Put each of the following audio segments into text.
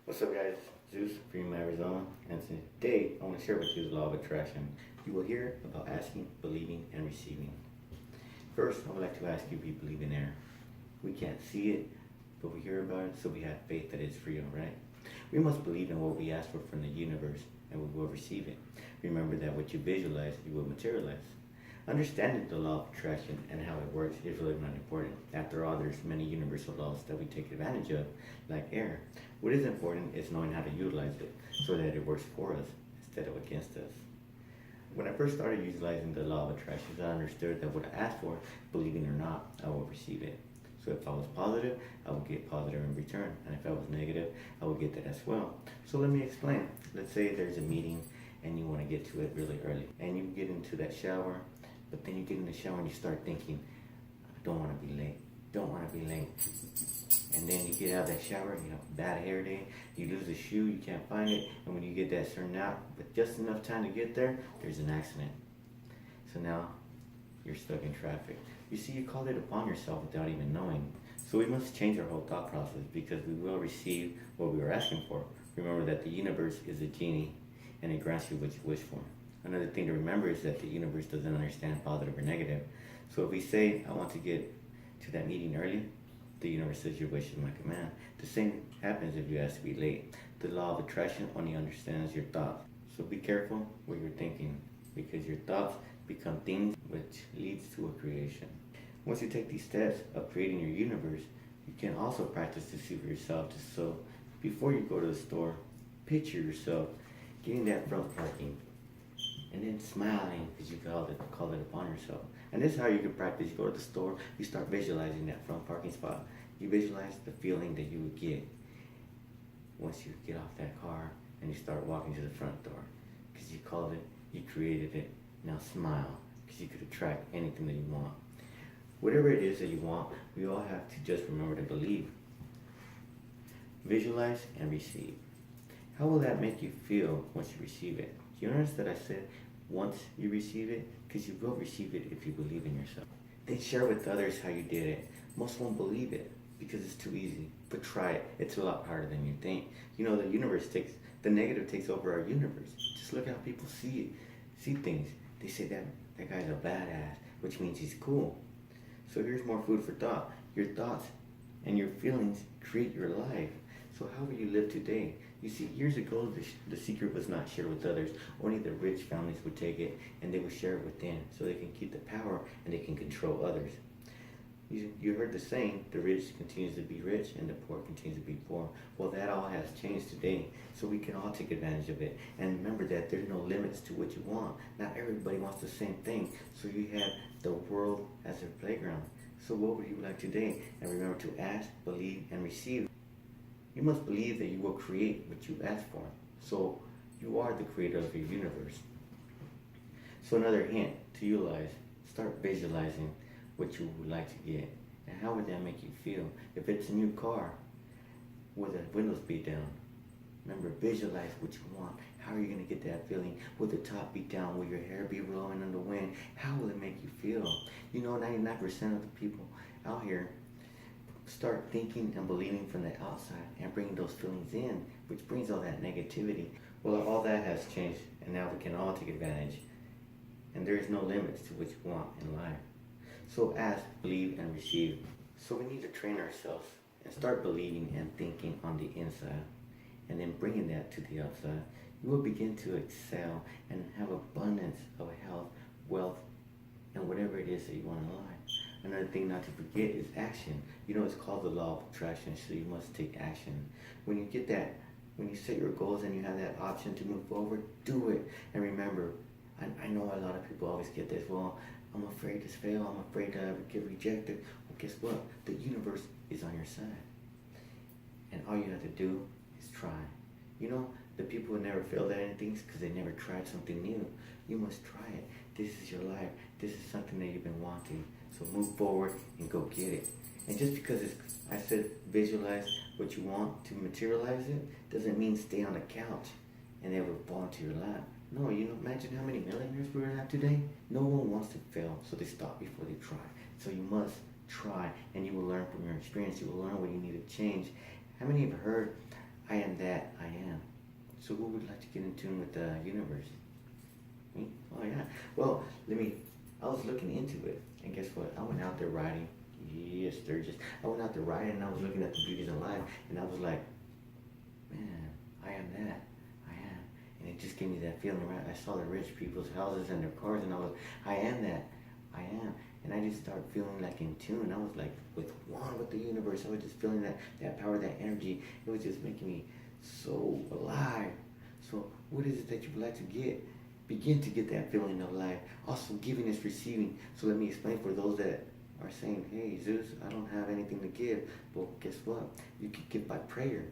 What's up, guys? Zeus from Arizona, and today I want to share with you the law of attraction. You will hear about asking, believing, and receiving. First, I would like to ask you if you believe in air. We can't see it, but we hear about it, so we have faith that it's real, right? We must believe in what we ask for from the universe, and we will receive it. Remember that what you visualize, you will materialize. Understanding the law of attraction and how it works is really not important. After all, there's many universal laws that we take advantage of, like air. What is important is knowing how to utilize it so that it works for us instead of against us. When I first started utilizing the law of attraction, I understood that what I asked for, believing or not, I will receive it. So if I was positive, I would get positive in return. And if I was negative, I would get that as well. So let me explain. Let's say there's a meeting and you want to get to it really early. And you get into that shower, but then you get in the shower and you start thinking, I don't want to be late. Don't want to be late. And then you get out of that shower, you have a bad hair day, you lose a shoe, you can't find it, and when you get that straightened out, but just enough time to get there, there's an accident. So now you're stuck in traffic. You see, you called it upon yourself without even knowing. So we must change our whole thought process because we will receive what we are asking for. Remember that the universe is a genie and it grants you what you wish for. Another thing to remember is that the universe doesn't understand positive or negative. So if we say, I want to get to that meeting early, the universe says your wish is my command. The same happens if you ask to be late. The law of attraction only understands your thoughts. So be careful what you're thinking because your thoughts become things which leads to a creation. Once you take these steps of creating your universe, you can also practice to see for yourself. So before you go to the store, picture yourself getting that front parking and then smiling because you called it upon yourself. And this is how you can practice. You go to the store, you start visualizing that front parking spot. You visualize the feeling that you would get once you get off that car and you start walking to the front door. Because you called it, you created it. Now smile because you could attract anything that you want. Whatever it is that you want, we all have to just remember to believe. Visualize and receive. How will that make you feel once you receive it? Do you notice that I said once you receive it? Because you will receive it if you believe in yourself. Then share with others how you did it. Most won't believe it because it's too easy. But try it. It's a lot harder than you think. You know, the negative takes over our universe. Just look at how people see things. They say that guy's a badass, which means he's cool. So here's more food for thought. Your thoughts and your feelings create your life. So how will you live today? You see, years ago, the secret was not shared with others. Only the rich families would take it, and they would share it within, so they can keep the power and they can control others. You heard the saying, the rich continues to be rich and the poor continues to be poor. Well, that all has changed today, so we can all take advantage of it. And remember that there's no limits to what you want. Not everybody wants the same thing, so you have the world as a playground. So what would you like today? And remember to ask, believe, and receive. You must believe that you will create what you ask for. So you are the creator of your universe. So another hint to utilize, start visualizing what you would like to get. And how would that make you feel? If it's a new car, will the windows be down? Remember, visualize what you want. How are you going to get that feeling? Will the top be down? Will your hair be blowing in the wind? How will it make you feel? You know, 99% of the people out here start thinking and believing from the outside and bringing those feelings in, which brings all that negativity. Well, all that has changed, and now we can all take advantage. And there is no limits to what you want in life. So ask, believe, and receive. So we need to train ourselves and start believing and thinking on the inside, and then bringing that to the outside. You will begin to excel and have abundance of health, wealth, and whatever it is that you want in life. Another thing not to forget is action. You know, it's called the law of attraction, so you must take action. When you get that, when you set your goals and you have that option to move forward, do it. And remember, I know a lot of people always get this, well, I'm afraid to fail, I'm afraid to get rejected. Well, guess what? The universe is on your side. And all you have to do is try. You know, the people who never failed at anything is because they never tried something new. You must try it. This is your life. This is something that you've been wanting. So move forward and go get it. And just because I said visualize what you want to materialize it, doesn't mean stay on the couch and it will fall into your lap. No, you know, imagine how many millionaires we're going to have today. No one wants to fail, so they stop before they try. So you must try, and you will learn from your experience. You will learn what you need to change. How many have heard, I am that I am. So who would like to get in tune with the universe? Me? Oh yeah. Well, I was looking into it, and guess what? I went out there riding. Yes, Sturgis. I went out there riding, and I was looking at the beauties in life, and I was like, man, I am that. I am. And it just gave me that feeling, right? I saw the rich people's houses and their cars, and I was, I am that. I am. And I just started feeling like in tune. I was like one with the universe. I was just feeling that power, that energy. It was just making me so alive. So what is it that you would like to get? Begin to get that feeling of life. Also, giving is receiving. So let me explain for those that are saying, hey, Zeus, I don't have anything to give. Well, guess what? You can give by prayer.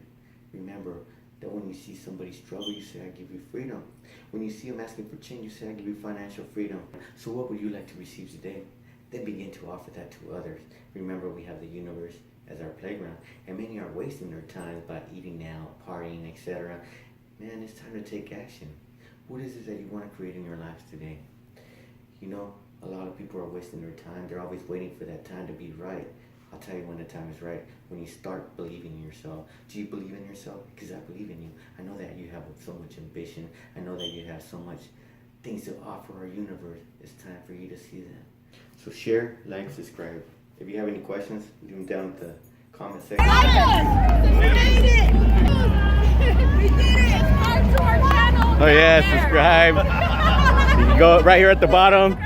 Remember that when you see somebody struggle, you say, I give you freedom. When you see them asking for change, you say, I give you financial freedom. So what would you like to receive today? Then begin to offer that to others. Remember, we have the universe as our playground. And many are wasting their time by eating out, partying, etc. Man, it's time to take action. What is it that you want to create in your lives today? You know, a lot of people are wasting their time. They're always waiting for that time to be right. I'll tell you when the time is right. When you start believing in yourself. Do you believe in yourself? Because I believe in you. I know that you have so much ambition. I know that you have so much things to offer our universe. It's time for you to see that. So share, like, subscribe. If you have any questions, leave them down in the comment section. We made it! We did it! Subscribe to our channel! Oh yeah, subscribe. You can go right here at the bottom.